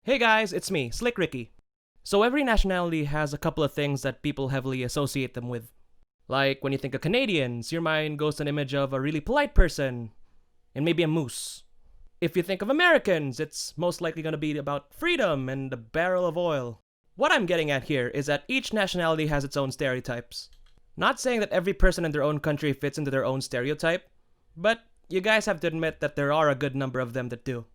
Hey guys, it's me, Slick Ricky. So every nationality has a couple of things that people heavily associate them with. Like when you think of Canadians, your mind goes to an image of a really polite person and maybe a moose. If you think of Americans, it's most likely going to be about freedom and a barrel of oil. What I'm getting at here is that each nationality has its own stereotypes. Not saying that every person in their own country fits into their own stereotype, but you guys have to admit that there are a good number of them that do.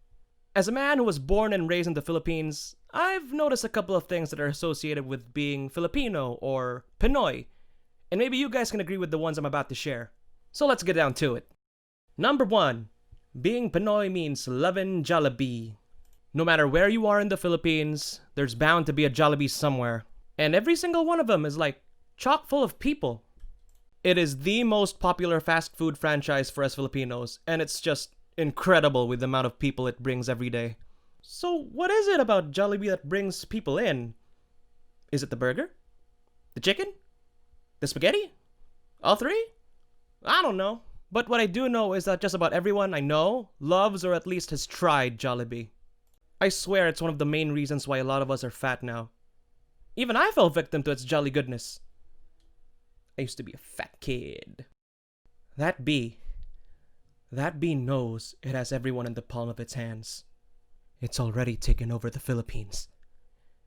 As a man who was born and raised in the Philippines, I've noticed a couple of things that are associated with being Filipino or Pinoy, and maybe you guys can agree with the ones I'm about to share. So let's get down to it. Number 1. Being Pinoy means loving Jollibee. No matter where you are in the Philippines, there's bound to be a Jollibee somewhere. And every single one of them is like chock full of people. It is the most popular fast food franchise for us Filipinos, and it's just incredible with the amount of people it brings every day. So what is it about Jollibee that brings people in? Is it the burger? The chicken? The spaghetti? All three? I don't know. But what I do know is that just about everyone I know loves or at least has tried Jollibee. I swear it's one of the main reasons why a lot of us are fat now. Even I fell victim to its jolly goodness. I used to be a fat kid. That bee knows it has everyone in the palm of its hands. It's already taken over the Philippines.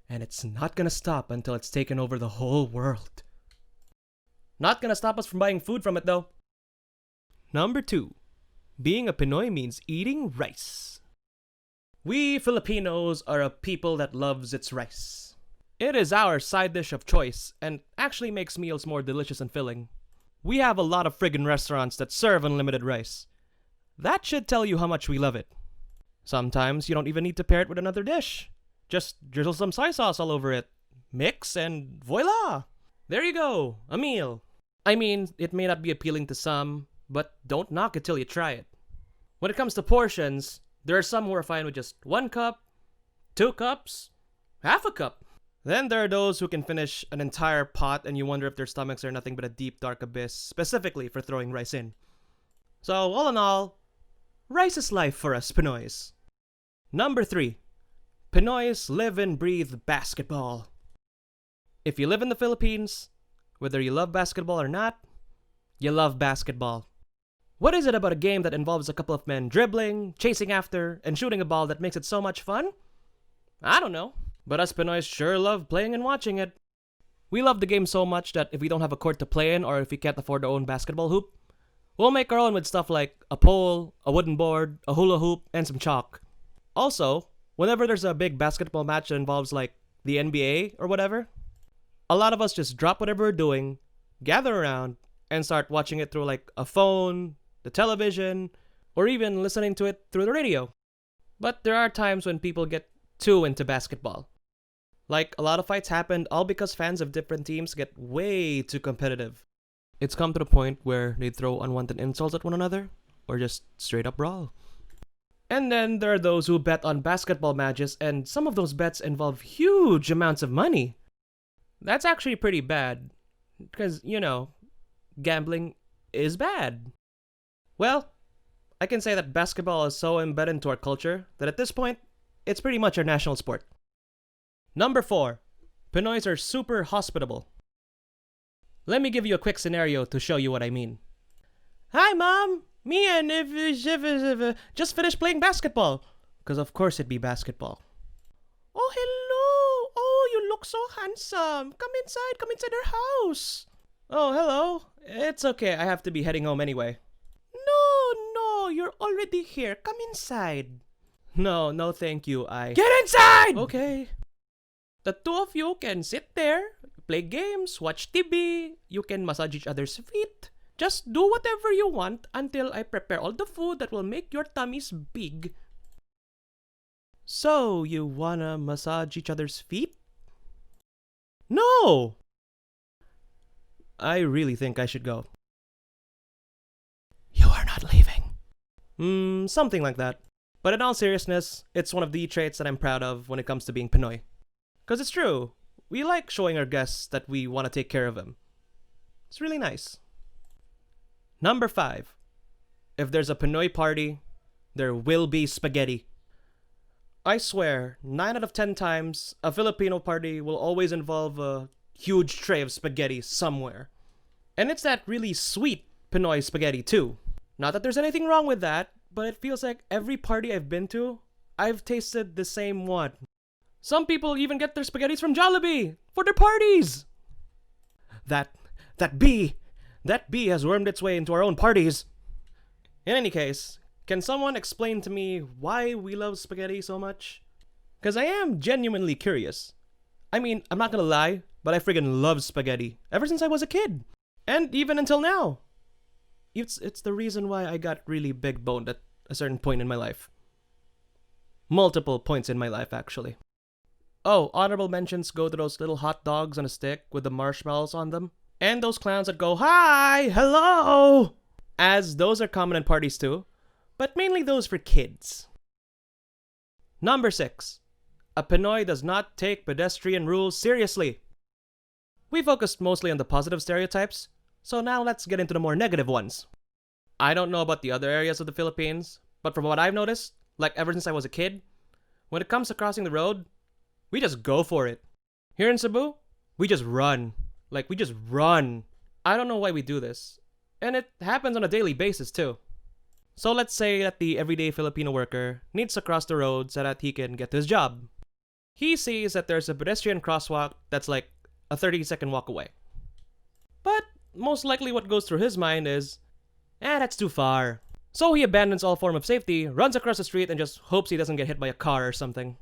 And it's not gonna stop until it's taken over the whole world. Not gonna stop us from buying food from it though. Number 2. Being a Pinoy means eating rice. We Filipinos are a people that loves its rice. It is our side dish of choice and actually makes meals more delicious and filling. We have a lot of friggin' restaurants that serve unlimited rice. That should tell you how much we love it. Sometimes you don't even need to pair it with another dish. Just drizzle some soy sauce all over it. Mix and voila! There you go, a meal. I mean, it may not be appealing to some, but don't knock it till you try it. When it comes to portions, there are some who are fine with just 1 cup, 2 cups, half a cup. Then there are those who can finish an entire pot and you wonder if their stomachs are nothing but a deep dark abyss specifically for throwing rice in. So all in all, rice is life for us Pinoys. Number 3. Pinoys live and breathe basketball. If you live in the Philippines, whether you love basketball or not, you love basketball. What is it about a game that involves a couple of men dribbling, chasing after, and shooting a ball that makes it so much fun? I don't know, but us Pinoys sure love playing and watching it. We love the game so much that if we don't have a court to play in or if we can't afford our own basketball hoop, we'll make our own with stuff like a pole, a wooden board, a hula hoop, and some chalk. Also, whenever there's a big basketball match that involves like the NBA or whatever, a lot of us just drop whatever we're doing, gather around, and start watching it through like a phone, the television, or even listening to it through the radio. But there are times when people get too into basketball. Like a lot of fights happened all because fans of different teams get way too competitive. It's come to the point where they throw unwanted insults at one another, or just straight up brawl. And then there are those who bet on basketball matches, and some of those bets involve huge amounts of money. That's actually pretty bad, because, gambling is bad. Well, I can say that basketball is so embedded into our culture that at this point, it's pretty much our national sport. Number 4. Pinoys are super hospitable. Let me give you a quick scenario to show you what I mean. Hi, Mom! Me and if just finished playing basketball. Because of course it'd be basketball. Oh, hello! Oh, you look so handsome. Come inside our house. Oh, hello. It's okay, I have to be heading home anyway. No, you're already here. Come inside. No, thank you, Get inside! Okay. The two of you can sit there, play games, watch TV, you can massage each other's feet. Just do whatever you want until I prepare all the food that will make your tummies big. So, you wanna massage each other's feet? No! I really think I should go. You are not leaving. Something like that. But in all seriousness, it's one of the traits that I'm proud of when it comes to being Pinoy. Because it's true, we like showing our guests that we want to take care of them. It's really nice. Number 5. If there's a Pinoy party, there will be spaghetti. I swear, 9 out of 10 times, a Filipino party will always involve a huge tray of spaghetti somewhere. And it's that really sweet Pinoy spaghetti too. Not that there's anything wrong with that, but it feels like every party I've been to, I've tasted the same one. Some people even get their spaghettis from Jollibee for their parties. That bee has wormed its way into our own parties. In any case, can someone explain to me why we love spaghetti so much? Because I am genuinely curious. I mean, I'm not gonna lie, but I friggin' love spaghetti ever since I was a kid. And even until now. It's the reason why I got really big boned at a certain point in my life. Multiple points in my life, actually. Oh, honorable mentions go to those little hot dogs on a stick with the marshmallows on them. And those clowns that go, "Hi! Hello!" As those are common in parties too, but mainly those for kids. Number 6. A Pinoy does not take pedestrian rules seriously. We focused mostly on the positive stereotypes, so now let's get into the more negative ones. I don't know about the other areas of the Philippines, but from what I've noticed, like ever since I was a kid, when it comes to crossing the road, we just go for it. Here in Cebu, we just run. Like, we just run. I don't know why we do this. And it happens on a daily basis too. So let's say that the everyday Filipino worker needs to cross the road so that he can get to his job. He sees that there's a pedestrian crosswalk that's like a 30-second walk away. But most likely what goes through his mind is, that's too far. So he abandons all form of safety, runs across the street, and just hopes he doesn't get hit by a car or something.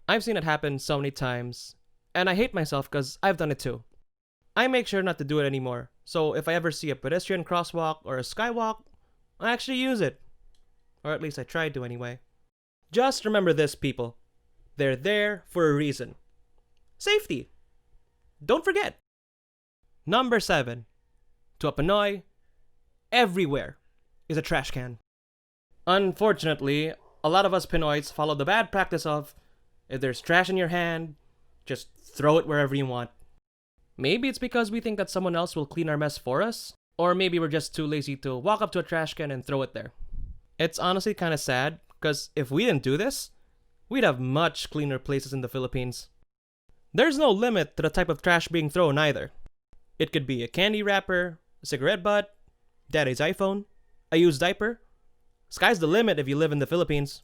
I've seen it happen so many times, and I hate myself because I've done it too. I make sure not to do it anymore, so if I ever see a pedestrian crosswalk or a skywalk, I actually use it. Or at least I try to anyway. Just remember this, people. They're there for a reason. Safety. Don't forget. Number 7. To a Pinoy, everywhere is a trash can. Unfortunately, a lot of us Pinoys follow the bad practice of, if there's trash in your hand, just throw it wherever you want. Maybe it's because we think that someone else will clean our mess for us, or maybe we're just too lazy to walk up to a trash can and throw it there. It's honestly kind of sad, because if we didn't do this, we'd have much cleaner places in the Philippines. There's no limit to the type of trash being thrown either. It could be a candy wrapper, a cigarette butt, daddy's iPhone, a used diaper. Sky's the limit if you live in the Philippines.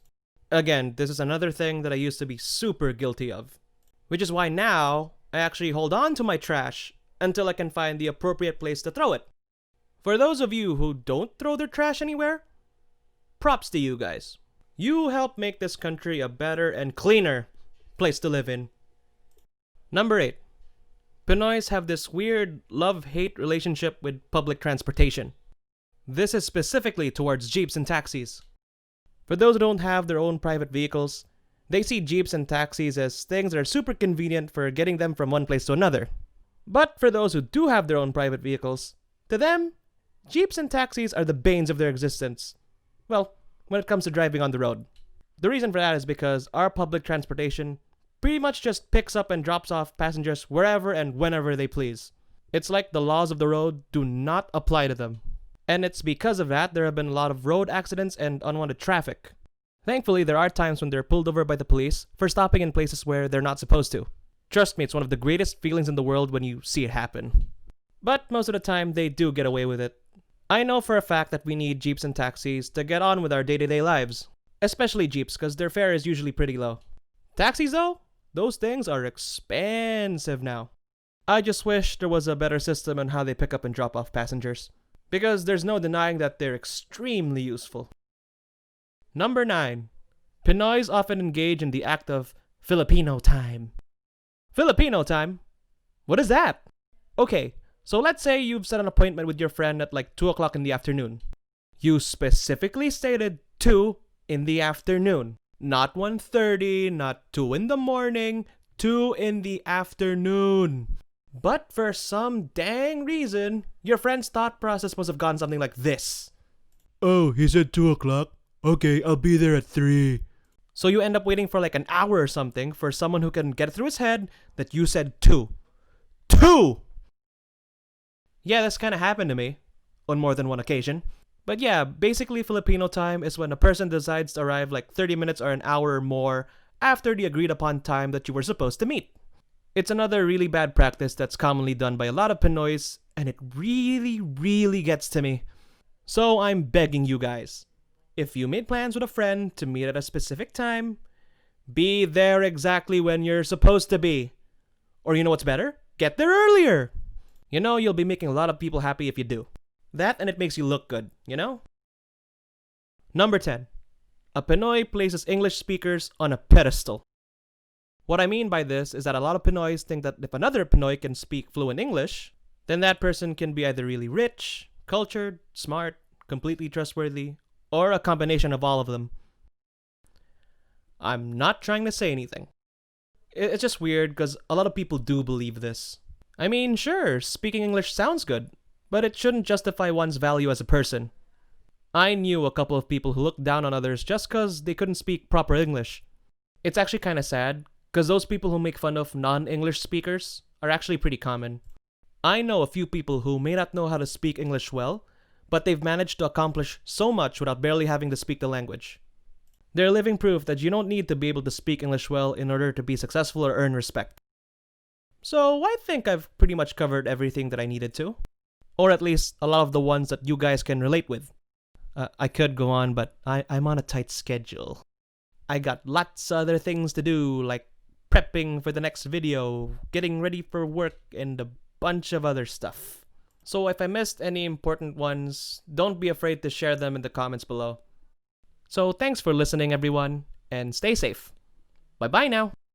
Again, this is another thing that I used to be super guilty of. Which is why now, I actually hold on to my trash until I can find the appropriate place to throw it. For those of you who don't throw their trash anywhere, props to you guys. You help make this country a better and cleaner place to live in. Number 8. Pinoys have this weird love-hate relationship with public transportation. This is specifically towards jeeps and taxis. For those who don't have their own private vehicles, they see jeeps and taxis as things that are super convenient for getting them from one place to another. But for those who do have their own private vehicles, to them, jeeps and taxis are the banes of their existence. Well, when it comes to driving on the road. The reason for that is because our public transportation pretty much just picks up and drops off passengers wherever and whenever they please. It's like the laws of the road do not apply to them. And it's because of that there have been a lot of road accidents and unwanted traffic. Thankfully, there are times when they're pulled over by the police for stopping in places where they're not supposed to. Trust me, it's one of the greatest feelings in the world when you see it happen. But most of the time, they do get away with it. I know for a fact that we need jeeps and taxis to get on with our day-to-day lives. Especially jeeps, because their fare is usually pretty low. Taxis though? Those things are expensive now. I just wish there was a better system on how they pick up and drop off passengers. Because there's no denying that they're extremely useful. Number 9. Pinoys often engage in the act of Filipino Time. Filipino Time? What is that? Okay, so let's say you've set an appointment with your friend at like 2 o'clock in the afternoon. You specifically stated 2 in the afternoon. Not 1:30, not 2 in the morning, 2 in the afternoon. But for some dang reason, your friend's thought process must have gone something like this. Oh, he said 2 o'clock? Okay, I'll be there at 3. So you end up waiting for like an hour or something for someone who can get it through his head that you said 2. 2! Yeah, this kind of happened to me on more than one occasion. But yeah, basically Filipino time is when a person decides to arrive like 30 minutes or an hour or more after the agreed upon time that you were supposed to meet. It's another really bad practice that's commonly done by a lot of Pinoys, and it really gets to me. So I'm begging you guys, if you made plans with a friend to meet at a specific time, be there exactly when you're supposed to be. Or you know what's better? Get there earlier! You know, you'll be making a lot of people happy if you do. That and it makes you look good, you know? Number 10. A Pinoy places English speakers on a pedestal. What I mean by this is that a lot of Pinoys think that if another Pinoy can speak fluent English, then that person can be either really rich, cultured, smart, completely trustworthy, or a combination of all of them. I'm not trying to say anything. It's just weird because a lot of people do believe this. I mean, sure, speaking English sounds good, but it shouldn't justify one's value as a person. I knew a couple of people who looked down on others just because they couldn't speak proper English. It's actually kind of sad, because those people who make fun of non-English speakers are actually pretty common. I know a few people who may not know how to speak English well, but they've managed to accomplish so much without barely having to speak the language. They're living proof that you don't need to be able to speak English well in order to be successful or earn respect. So I think I've pretty much covered everything that I needed to. Or at least a lot of the ones that you guys can relate with. I could go on, but I'm on a tight schedule. I got lots of other things to do, like prepping for the next video, getting ready for work, and a bunch of other stuff. So if I missed any important ones, don't be afraid to share them in the comments below. So thanks for listening, everyone, and stay safe. Bye-bye now.